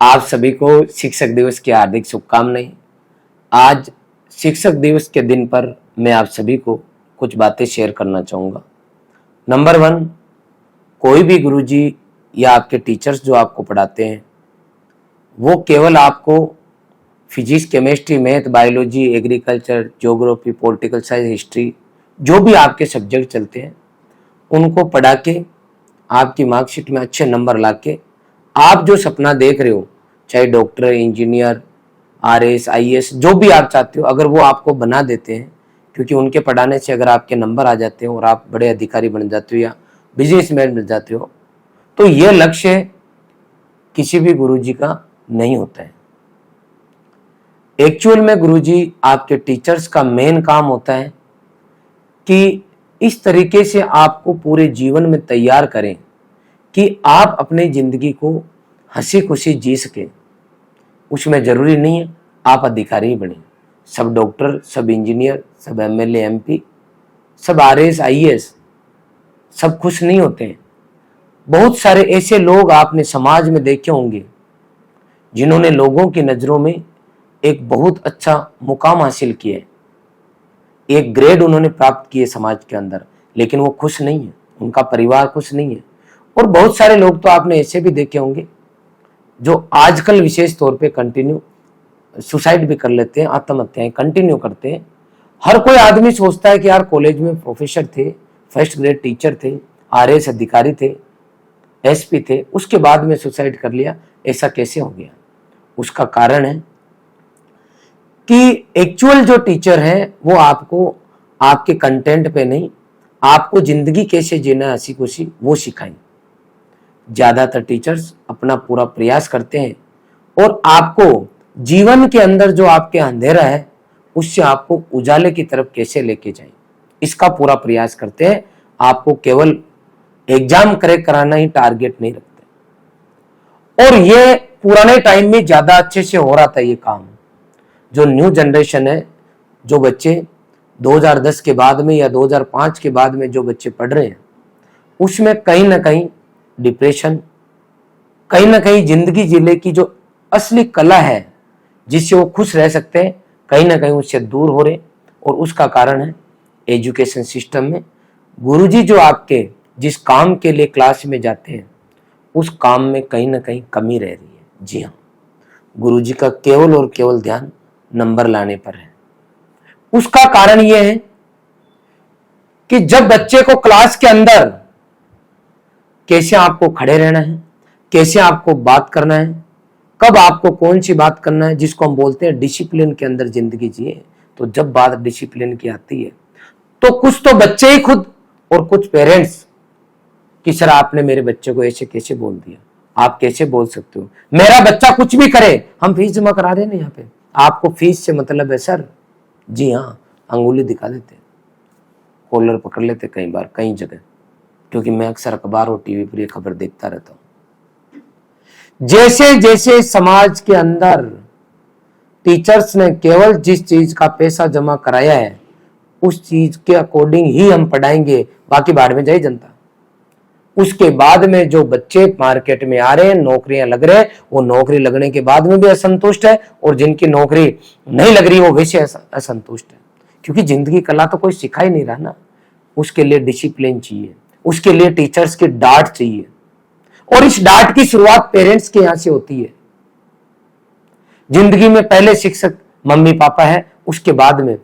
आप सभी को शिक्षक दिवस की हार्दिक शुभकामनाएं। आज शिक्षक दिवस के दिन पर मैं आप सभी को कुछ बातें शेयर करना चाहूँगा। नंबर 1, कोई भी गुरुजी या आपके टीचर्स जो आपको पढ़ाते हैं वो केवल आपको physics, chemistry, math, biology, agriculture, geography, political science, history, जो भी आपके सब्जेक्ट चलते हैं उनको पढ़ा के आपकी मार्कशीट में अच्छे नंबर ला के आप जो सपना देख रहे हो, चाहे डॉक्टर, इंजीनियर, आरएस, आईएएस, जो भी आप चाहते हो, अगर वो आपको बना देते हैं, क्योंकि उनके पढ़ाने से अगर आपके नंबर आ जाते हैं और आप बड़े अधिकारी बन जाते हो या बिजनेसमैन बन जाते हो, तो ये लक्ष्य किसी भी गुरुजी का नहीं होता है। एक्चुअल में गुरुजी, आपके टीचर्स का मेन काम होता है कि इस तरीके से आपको पूरे जीवन में तैयार करें कि आप अपनी जिंदगी को हंसी खुशी जी सके। उसमें जरूरी नहीं है आप अधिकारी ही बने। सब डॉक्टर, सब इंजीनियर, सब एमएलए, एमपी, सब आरएस, आईएएस सब खुश नहीं होते हैं। बहुत सारे ऐसे लोग आपने समाज में देखे होंगे जिन्होंने लोगों की नजरों में एक बहुत अच्छा मुकाम हासिल किया है, एक ग्रेड उन्होंने प्राप्त किए समाज के अंदर, लेकिन वो खुश नहीं है, उनका परिवार खुश नहीं है। और बहुत सारे लोग तो आपने ऐसे भी देखे होंगे जो आजकल विशेष तौर पे कंटिन्यू सुसाइड भी कर लेते हैं, आत्महत्याएं कंटिन्यू करते हैं। हर कोई आदमी सोचता है कि यार कॉलेज में प्रोफेसर थे, फर्स्ट ग्रेड टीचर थे, आरएएस अधिकारी थे, एसपी थे, उसके बाद में सुसाइड कर लिया। ऐसा कैसे हो गया? उसका कारण है कि एक्चुअल जो टीचर है वो आपको आपके कंटेंट पे नहीं, आपको जिंदगी कैसे जीना है हंसी खुशी वो सिखाएं। ज्यादातर टीचर्स अपना पूरा प्रयास करते हैं और आपको जीवन के अंदर जो आपके अंधेरा है उससे आपको उजाले की तरफ कैसे लेके जाएं, इसका पूरा प्रयास करते हैं। आपको केवल एग्जाम क्रैक कराना ही टारगेट नहीं रखते। और ये पुराने टाइम में ज्यादा अच्छे से हो रहा था ये काम। जो न्यू जनरेशन है, जो बच्चे 2010 के बाद में या 2005 के बाद में जो बच्चे पढ़ रहे हैं, उसमें कहीं ना कहीं डिप्रेशन, कहीं ना कहीं जिंदगी जीने की जो असली कला है जिससे वो खुश रह सकते हैं, कहीं ना कहीं उससे दूर हो रहे। और उसका कारण है एजुकेशन सिस्टम में गुरुजी जो आपके जिस काम के लिए क्लास में जाते हैं उस काम में कहीं ना कहीं कमी रह रही है। जी हाँ, गुरुजी का केवल और केवल ध्यान नंबर लाने पर है। उसका कारण यह है कि जब बच्चे को क्लास के अंदर कैसे आपको खड़े रहना है, कैसे आपको बात करना है, कब आपको कौन सी बात करना है, जिसको हम बोलते हैं डिसिप्लिन के अंदर जिंदगी जिए, तो जब बात डिसिप्लिन की आती है तो कुछ तो बच्चे ही खुद और कुछ पेरेंट्स कि सर आपने मेरे बच्चे को ऐसे कैसे बोल दिया, आप कैसे बोल सकते हो, मेरा बच्चा कुछ भी करे, हम फीस जमा करा रहे हैं ना यहाँ पे, आपको फीस से मतलब है सर। जी हाँ, अंगुली दिखा देते, कॉलर पकड़ लेते कई बार कई जगह, क्योंकि मैं अक्सर अखबार और टीवी पर ये खबर देखता रहता हूं। जैसे जैसे समाज के अंदर टीचर्स ने केवल जिस चीज का पैसा जमा कराया है उस चीज के अकॉर्डिंग ही हम पढ़ाएंगे, बाकी बाहर में जाए जनता। उसके बाद में जो बच्चे मार्केट में आ रहे हैं, नौकरियां लग रहे हैं, वो नौकरी लगने के बाद में भी असंतुष्ट है, और जिनकी नौकरी नहीं लग रही वो वैसे असंतुष्ट है, क्योंकि जिंदगी कला तो कोई सिखा ही नहीं रहा ना। उसके लिए डिसिप्लिन चाहिए, उसके लिए टीचर्स की डांट चाहिए, और इस डांट की शुरुआत पेरेंट्स के यहां से होती है। जिंदगी में पहले शिक्षक मम्मी पापा है, उसके बाद में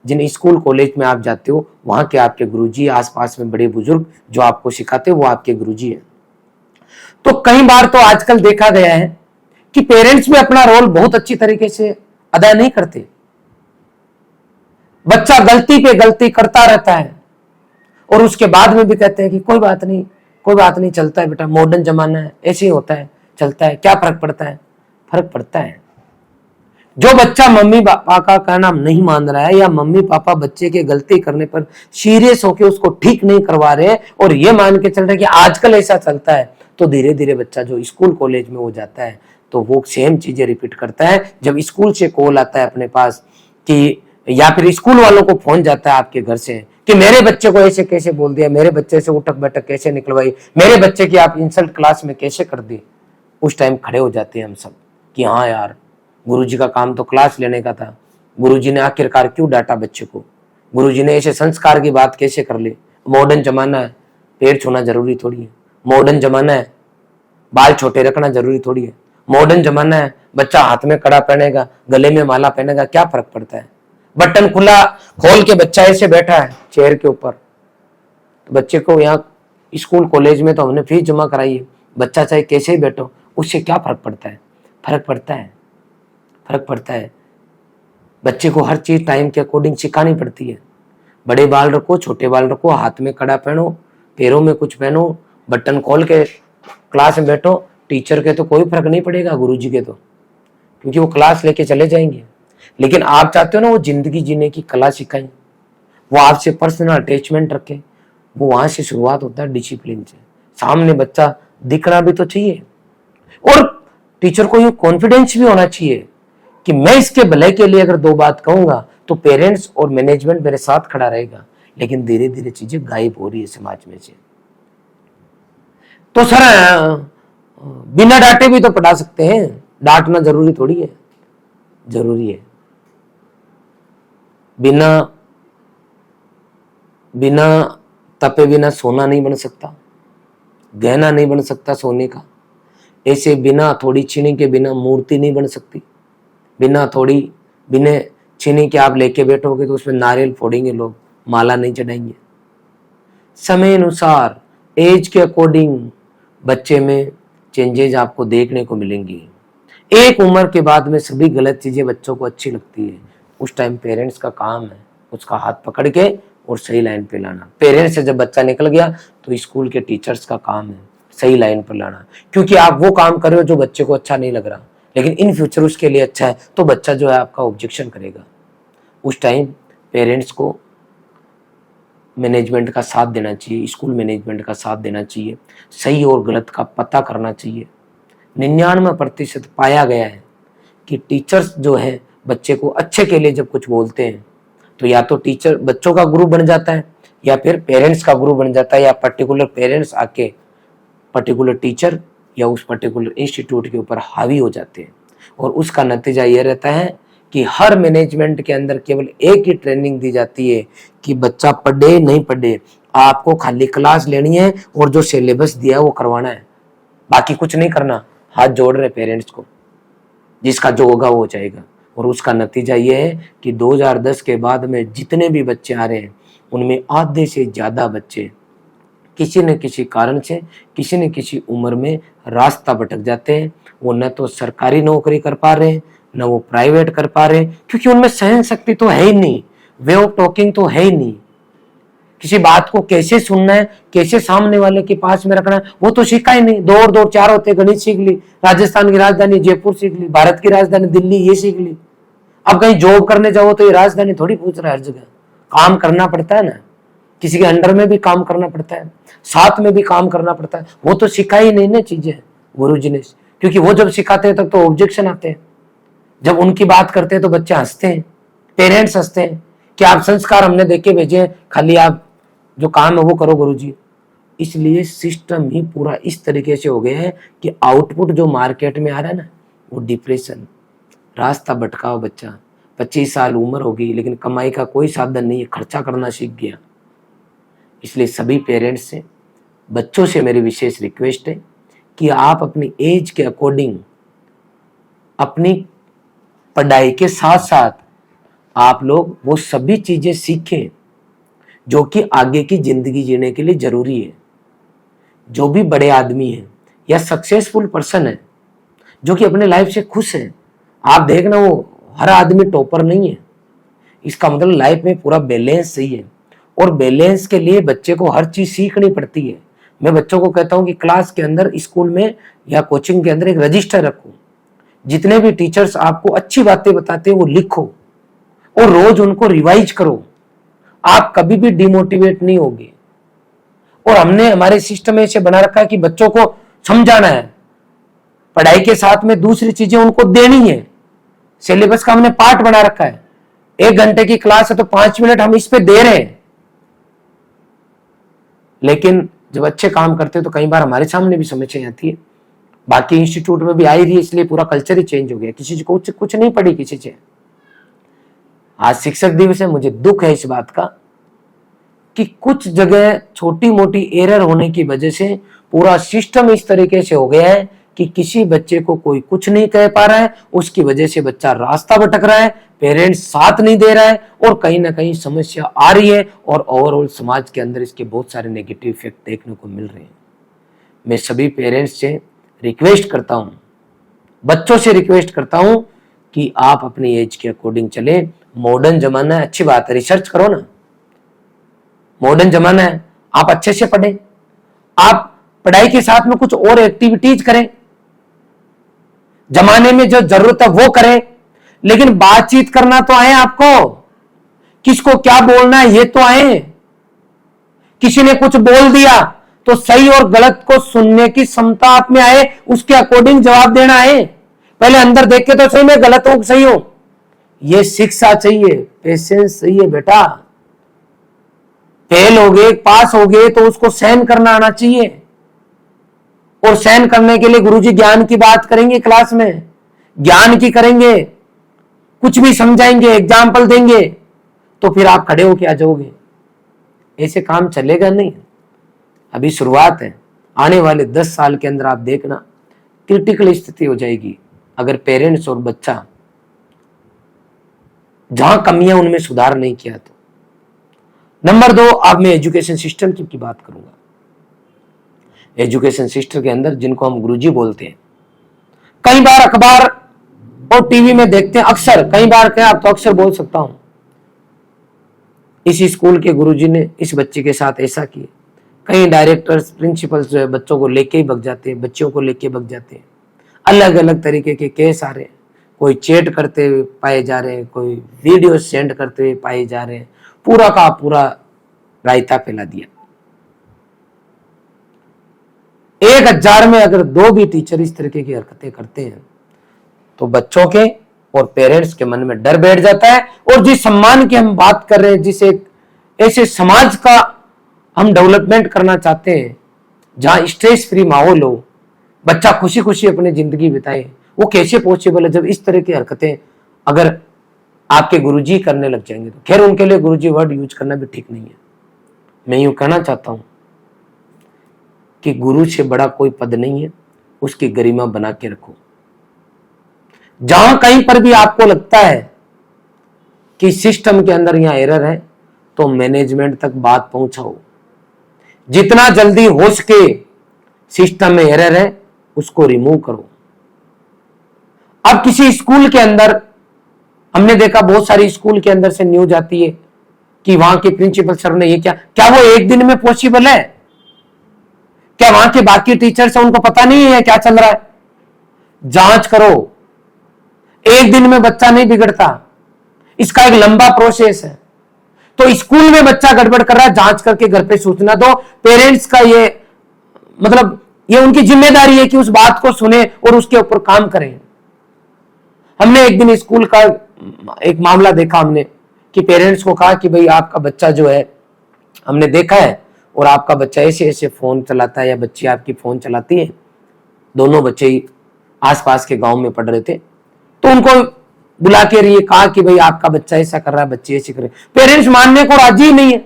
जिन स्कूल कॉलेज में आप जाते हो वहां के आपके गुरुजी, आसपास में बड़े बुजुर्ग जो आपको सिखाते हो वो आपके गुरुजी हैं। तो कई बार तो आजकल देखा गया है कि पेरेंट्स भी अपना रोल बहुत अच्छी तरीके से अदा नहीं करते। बच्चा गलती पे गलती करता रहता है और उसके बाद में भी कहते हैं कि कोई बात नहीं, कोई बात नहीं, चलता है बेटा, मॉडर्न जमाना है, ऐसे ही होता है, चलता है, क्या फर्क पड़ता है। फर्क पड़ता है। जो बच्चा मम्मी पापा का कहना नहीं मान रहा है या मम्मी पापा बच्चे के गलती करने पर सीरियस होकर उसको ठीक नहीं करवा रहे और ये मान के चल रहे कि आजकल ऐसा चलता है, तो धीरे धीरे बच्चा जो स्कूल कॉलेज में वो जाता है तो वो सेम चीजें रिपीट करता है। जब स्कूल से कॉल आता है अपने पास कि, या फिर स्कूल वालों को फोन जाता है आपके घर से कि मेरे बच्चे को ऐसे कैसे बोल दिया, मेरे बच्चे से उठक बैठक कैसे निकलवाई, मेरे बच्चे की आप इंसल्ट क्लास में कैसे कर दी, उस टाइम खड़े हो जाते हैं हम सब कि हाँ यार, गुरुजी का काम तो क्लास लेने का था, गुरुजी ने आखिरकार क्यों डांटा बच्चे को, गुरुजी ने ऐसे संस्कार की बात कैसे कर ली। मॉडर्न जमाना है, पैर छूना जरूरी थोड़ी है। मॉडर्न जमाना है, बाल छोटे रखना जरूरी थोड़ी है। मॉडर्न जमाना है, बच्चा हाथ में कड़ा पहनेगा, गले में माला पहनेगा, क्या फर्क पड़ता है। बटन खुला खोल के बच्चा ऐसे बैठा है चेयर के ऊपर, तो बच्चे को यहाँ स्कूल कॉलेज में तो हमने फीस जमा कराई है, बच्चा चाहे कैसे ही बैठो, उससे क्या फर्क पड़ता है। फर्क पड़ता है, फर्क पड़ता है। बच्चे को हर चीज टाइम के अकॉर्डिंग सिखानी पड़ती है। बड़े बाल रखो, छोटे बाल रखो, हाथ में कड़ा पहनो, पैरों में कुछ पहनो, बटन खोल के क्लास में बैठो। टीचर के तो कोई फर्क नहीं पड़ेगा, गुरुजी के तो, क्योंकि वो क्लास लेके चले जाएंगे। लेकिन आप चाहते हो ना वो जिंदगी जीने की कला सिखाएं, वो आपसे पर्सनल अटैचमेंट रखें, वो वहां से शुरुआत होता है डिसिप्लिन से। सामने बच्चा दिखना भी तो चाहिए, और टीचर को ये कॉन्फिडेंस भी होना चाहिए कि मैं इसके भले के लिए अगर दो बात कहूंगा तो पेरेंट्स और मैनेजमेंट मेरे साथ खड़ा रहेगा। लेकिन धीरे धीरे चीजें गायब हो रही है समाज में से। तो सर बिना डांटे भी तो पढ़ा सकते हैं, डांटना जरूरी थोड़ी है। जरूरी है। बिना बिना तपे बिना सोना नहीं बन सकता, गहना नहीं बन सकता सोने का। ऐसे बिना थोड़ी चीनी के बिना मूर्ति नहीं बन सकती। बिना चीनी के आप लेके बैठोगे तो उसमें नारियल फोड़ेंगे लोग, माला नहीं चढ़ाएंगे। समय अनुसार, एज के अकॉर्डिंग बच्चे में चेंजेस आपको देखने को मिलेंगी। एक उम्र के बाद में सभी गलत चीजें बच्चों को अच्छी लगती है। उस टाइम पेरेंट्स का काम है उसका हाथ पकड़ के और सही लाइन पे लाना। पेरेंट्स से जब बच्चा निकल गया तो स्कूल के टीचर्स का काम है सही लाइन पर लाना, क्योंकि आप वो काम कर रहे हो जो बच्चे को अच्छा नहीं लग रहा, लेकिन इन फ्यूचर उसके लिए अच्छा है, तो बच्चा जो है आपका ऑब्जेक्शन करेगा। उस टाइम पेरेंट्स को मैनेजमेंट का साथ देना चाहिए, स्कूल मैनेजमेंट का साथ देना चाहिए, सही और गलत का पता करना चाहिए। 99% पाया गया है कि टीचर्स जो है बच्चे को अच्छे के लिए जब कुछ बोलते हैं तो या तो टीचर बच्चों का गुरु बन जाता है या फिर पेरेंट्स का गुरु बन जाता है, या पर्टिकुलर पेरेंट्स आके पर्टिकुलर टीचर या उस पर्टिकुलर इंस्टीट्यूट के ऊपर हावी हो जाते हैं। और उसका नतीजा यह रहता है कि हर मैनेजमेंट के अंदर केवल एक ही ट्रेनिंग दी जाती है कि बच्चा पढ़े नहीं पढ़े, आपको खाली क्लास लेनी है और जो सिलेबस दिया है वो करवाना है, बाकी कुछ नहीं करना। हाथ जोड़ रहे पेरेंट्स को, जिसका जो होगा वो हो जाएगा। और उसका नतीजा ये है कि 2010 के बाद में जितने भी बच्चे आ रहे हैं उनमें आधे से ज्यादा बच्चे किसी न किसी कारण से किसी न किसी उम्र में रास्ता भटक जाते हैं। वो न तो सरकारी नौकरी कर पा रहे हैं, न वो प्राइवेट कर पा रहे हैं, क्योंकि उनमें सहन शक्ति तो है ही नहीं, वे ऑफ टॉकिंग तो है ही नहीं। किसी बात को कैसे सुनना है, कैसे सामने वाले के पास में रखना है, वो तो सीखा ही नहीं। दो और दो चार होते, गणित सीख ली, राजस्थान की राजधानी जयपुर सीख ली, भारत की राजधानी दिल्ली ये सीख ली। अब कहीं जॉब करने जाओ तो ये राजधानी थोड़ी पूछ रहा है, हर जगह काम करना पड़ता है ना, किसी के अंडर में भी काम करना पड़ता है, साथ में भी काम करना पड़ता है। वो तो सिखा ही नहीं ना चीजें गुरुजी ने, क्योंकि वो जब सिखाते हैं तब तो ऑब्जेक्शन आते हैं, जब उनकी बात करते हैं तो बच्चे हंसते हैं, पेरेंट्स हंसते हैं कि आप संस्कार हमने देके भेजे, खाली आप जो काम है वो करो गुरुजी। इसलिए सिस्टम ही पूरा इस तरीके से हो गया है कि आउटपुट जो मार्केट में आ रहा है ना, वो डिप्रेशन, रास्ता भटका हुआ बच्चा, 25 साल उम्र हो गई लेकिन कमाई का कोई साधन नहीं है, खर्चा करना सीख गया। इसलिए सभी पेरेंट्स से, बच्चों से मेरी विशेष रिक्वेस्ट है कि आप अपनी एज के अकॉर्डिंग अपनी पढ़ाई के साथ साथ आप लोग वो सभी चीजें सीखें जो कि आगे की जिंदगी जीने के लिए जरूरी है। जो भी बड़े आदमी हैं या सक्सेसफुल पर्सन है जो कि अपने लाइफ से खुश है, आप देखना वो हर आदमी टॉपर नहीं है। इसका मतलब लाइफ में पूरा बैलेंस सही है, और बैलेंस के लिए बच्चे को हर चीज सीखनी पड़ती है। मैं बच्चों को कहता हूं कि क्लास के अंदर, स्कूल में या कोचिंग के अंदर एक रजिस्टर रखो, जितने भी टीचर्स आपको अच्छी बातें बताते हैं वो लिखो और रोज उनको रिवाइज करो। आप कभी भी डिमोटिवेट नहीं होगे। और हमने हमारे सिस्टम में ऐसे बना रखा है कि बच्चों को समझाना है, पढ़ाई के साथ में दूसरी चीजें उनको देनी है। सिलेबस का हमने पार्ट बना रखा है, 1 घंटे की क्लास है तो 5 मिनट हम इस पे दे रहे हैं। लेकिन जब अच्छे काम करते हैं तो कई बार हमारे सामने भी समस्या आती है, बाकी इंस्टीट्यूट में भी आई रही है, इसलिए पूरा कल्चर ही चेंज हो गया। किसी को कुछ नहीं पड़ी किसी से। आज शिक्षक दिवस है, मुझे दुख है इस बात का कि कुछ जगह छोटी मोटी एरर होने की वजह से पूरा सिस्टम इस तरीके से हो गया है कि किसी बच्चे को कोई कुछ नहीं कह पा रहा है, उसकी वजह से बच्चा रास्ता भटक रहा है, पेरेंट्स साथ नहीं दे रहा है और कहीं ना कहीं समस्या आ रही है और ओवरऑल समाज के अंदर इसके बहुत सारे नेगेटिव इफेक्ट देखने को मिल रहे हैं। मैं सभी पेरेंट्स से रिक्वेस्ट करता हूं, बच्चों से रिक्वेस्ट करता हूं कि आप अपनी एज के अकॉर्डिंग चले। मॉडर्न जमाना है, अच्छी बात है, रिसर्च करो ना, मॉडर्न जमाना है, आप अच्छे से पढ़ें, आप पढ़ाई के साथ में कुछ और एक्टिविटीज करें, जमाने में जो जरूरत है वो करें, लेकिन बातचीत करना तो आए आपको, किसको क्या बोलना है ये तो आए। किसी ने कुछ बोल दिया तो सही और गलत को सुनने की क्षमता आप में आए, उसके अकॉर्डिंग जवाब देना आए। पहले अंदर देख के तो सही में गलत हो सही हो, ये शिक्षा चाहिए, पेशेंस चाहिए बेटा। फेल हो गए पास हो गए तो उसको सहन करना आना चाहिए, और सहन करने के लिए गुरुजी ज्ञान की बात करेंगे, क्लास में ज्ञान की करेंगे, कुछ भी समझाएंगे, एग्जाम्पल देंगे, तो फिर आप खड़े होके आ जाओगे। ऐसे काम चलेगा नहीं, अभी शुरुआत है। आने वाले 10 साल के अंदर आप देखना क्रिटिकल स्थिति हो जाएगी अगर पेरेंट्स और बच्चा जहां कमियां उनमें सुधार नहीं किया तो। नंबर 2, अब मैं एजुकेशन सिस्टम की बात करूंगा। एजुकेशन सिस्टम के अंदर जिनको हम गुरुजी बोलते हैं, कई बार अखबार और टीवी में देखते हैं, अक्सर कई बार क्या आप तो अक्सर बोल सकता हूं, इस स्कूल के गुरुजी ने इस बच्चे के साथ ऐसा किया। कई डायरेक्टर्स प्रिंसिपल्स जो है बच्चों को लेके ही भग जाते हैं, बच्चों को लेके भग जाते हैं। अलग अलग तरीके के केस आ रहे हैं, कोई चैट करते हुए पाए जा रहे हैं, कोई वीडियो सेंड करते हुए पाए जा रहे हैं, पूरा का पूरा रायता फैला दिया। 1000 में अगर 2 भी टीचर इस तरीके की हरकतें करते हैं तो बच्चों के और पेरेंट्स के मन में डर बैठ जाता है। और जिस सम्मान की हम बात कर रहे हैं, जिस एक ऐसे समाज का हम डेवलपमेंट करना चाहते हैं जहां स्ट्रेस फ्री माहौल हो, बच्चा खुशी खुशी अपनी जिंदगी बिताए, वो कैसे पॉसिबल है जब इस तरह की हरकतें अगर आपके गुरुजी करने लग जाएंगे तो। खैर उनके लिए गुरुजी वर्ड यूज करना भी ठीक नहीं है। मैं यूं कहना चाहता हूं कि गुरु से बड़ा कोई पद नहीं है, उसकी गरिमा बना के रखो। जहां कहीं पर भी आपको लगता है कि सिस्टम के अंदर यहां एरर है तो मैनेजमेंट तक बात पहुंचाओ। जितना जल्दी हो सके सिस्टम में एरर है उसको रिमूव करो। अब किसी स्कूल के अंदर हमने देखा, बहुत सारी स्कूल के अंदर से न्यूज आती है कि वहां के प्रिंसिपल सर ने ये क्या वो एक दिन में पॉसिबल है? क्या वहां के बाकी टीचर्स हैं उनको पता नहीं है क्या चल रहा है? जांच करो, एक दिन में बच्चा नहीं बिगड़ता, इसका एक लंबा प्रोसेस है। तो स्कूल में बच्चा गड़बड़ कर रहा है, जांच करके घर पे सूचना दो। पेरेंट्स का ये मतलब ये उनकी जिम्मेदारी है कि उस बात को सुने और उसके ऊपर काम करें। हमने एक दिन स्कूल का एक मामला देखा, हमने कि पेरेंट्स को कहा कि भाई आपका बच्चा जो है, हमने देखा है और आपका बच्चा ऐसे ऐसे फोन चलाता है या बच्ची आपकी फोन चलाती है। दोनों बच्चे ही आसपास के गांव में पढ़ रहे थे, तो उनको बुला के ये कहा कि भाई आपका बच्चा ऐसा कर रहा है, बच्ची ऐसी कर रही है। पेरेंट्स मानने को राजी ही नहीं है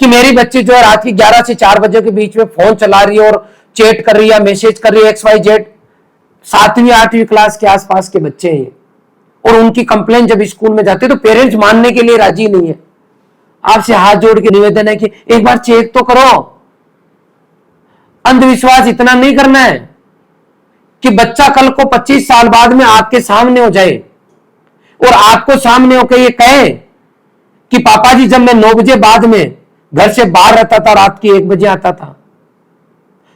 कि मेरी बच्ची जो है रात की 11 से 4 बजे के बीच में फोन चला रही है और चैट कर रही है, मैसेज कर रही है, XYZ। 7वीं 8वीं क्लास के आसपास के बच्चे हैं और उनकी कंप्लेंट जब स्कूल में जाते तो पेरेंट्स मानने के लिए राजी नहीं है। आपसे हाथ जोड़ के निवेदन है कि एक बार चेक तो करो। अंधविश्वास इतना नहीं करना है कि बच्चा कल को 25 साल बाद में आपके सामने हो जाए और आपको सामने होकर ये कहे कि पापा जी जब मैं 9 बजे बाद में घर से बाहर रहता था, रात की 1 बजे आता था,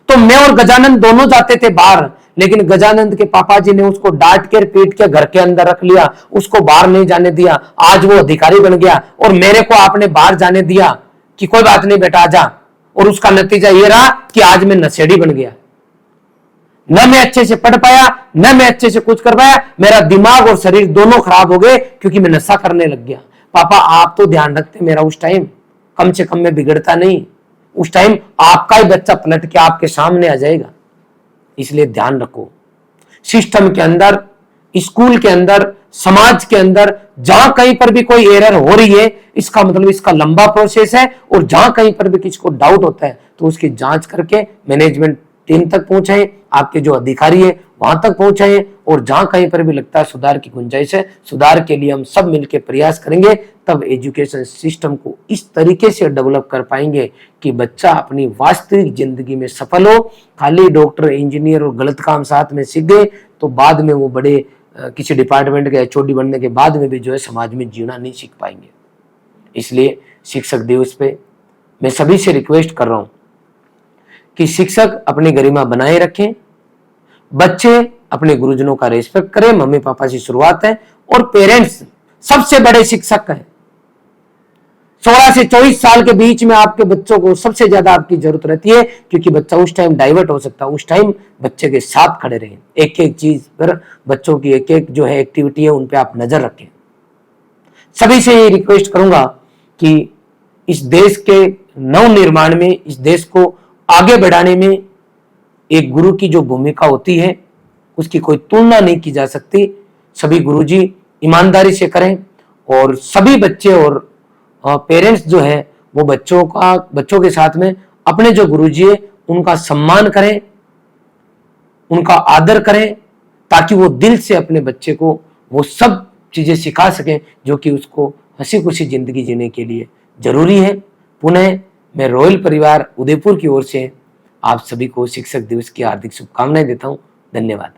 तो मैं और गजानंद दोनों जाते थे बाहर, लेकिन गजानंद के पापा जी ने उसको डांट के पीट के घर के अंदर रख लिया, उसको बाहर नहीं जाने दिया। आज वो अधिकारी बन गया और मेरे को आपने बाहर जाने दिया कि कोई बात नहीं बेटा आजा, और उसका नतीजा ये रहा कि आज मैं नशेड़ी बन गया। न मैं अच्छे से पढ़ पाया, न मैं अच्छे से कुछ कर पाया, मेरा दिमाग और शरीर दोनों खराब हो गए क्योंकि मैं नशा करने लग गया। पापा आप तो ध्यान रखते मेरा, उस टाइम कम से कम मैं बिगड़ता नहीं, उस टाइम आपका ही बच्चा पलट के आपके सामने आ जाएगा। इसलिए ध्यान रखो, सिस्टम के अंदर, स्कूल के अंदर, समाज के अंदर जहां कहीं पर भी कोई एरर हो रही है, इसका मतलब इसका लंबा प्रोसेस है, और जहां कहीं पर भी किसी को डाउट होता है तो उसकी जांच करके मैनेजमेंट टीम तक पहुंचाएं, आपके जो अधिकारी है वहां तक पहुंचाएं, और जहां कहीं पर भी लगता है सुधार की गुंजाइश है, सुधार के लिए हम सब मिलकर प्रयास करेंगे। तब एजुकेशन सिस्टम को इस तरीके से डेवलप कर पाएंगे कि बच्चा अपनी वास्तविक जिंदगी में सफल हो। खाली डॉक्टर, इंजीनियर और गलत काम साथ में सीख गए तो बाद में वो बड़े किसी डिपार्टमेंट के एचओडी बनने के बाद में भी जो है समाज में जीना नहीं सीख पाएंगे। इसलिए शिक्षक दिवस पे मैं सभी से रिक्वेस्ट कर रहा हूं कि शिक्षक अपनी गरिमा बनाए रखें, बच्चे अपने गुरुजनों का रिस्पेक्ट करें, मम्मी पापा से शुरुआत है, और पेरेंट्स सबसे बड़े शिक्षक हैं। 16 से 24 साल के बीच में आपके बच्चों को सबसे ज्यादा आपकी जरूरत रहती है, क्योंकि बच्चा उस टाइम डाइवर्ट हो सकता है। उस टाइम बच्चे के साथ खड़े रहें, एक एक चीज पर, बच्चों की एक एक जो है एक्टिविटी है उन पे आप नजर रखें। सभी से ये रिक्वेस्ट करूंगा कि इस देश के नव निर्माण में, इस देश को आगे बढ़ाने में एक गुरु की जो भूमिका होती है उसकी कोई तुलना नहीं की जा सकती। सभी गुरुजी ईमानदारी से करें, और सभी बच्चे और पेरेंट्स जो है वो बच्चों के साथ में अपने जो गुरुजी है उनका सम्मान करें, उनका आदर करें, ताकि वो दिल से अपने बच्चे को वो सब चीजें सिखा सकें जो कि उसको हंसी खुशी जिंदगी जीने के लिए जरूरी है। पुनः मैं रॉयल परिवार उदयपुर की ओर से आप सभी को शिक्षक दिवस की हार्दिक शुभकामनाएं देता हूं। धन्यवाद।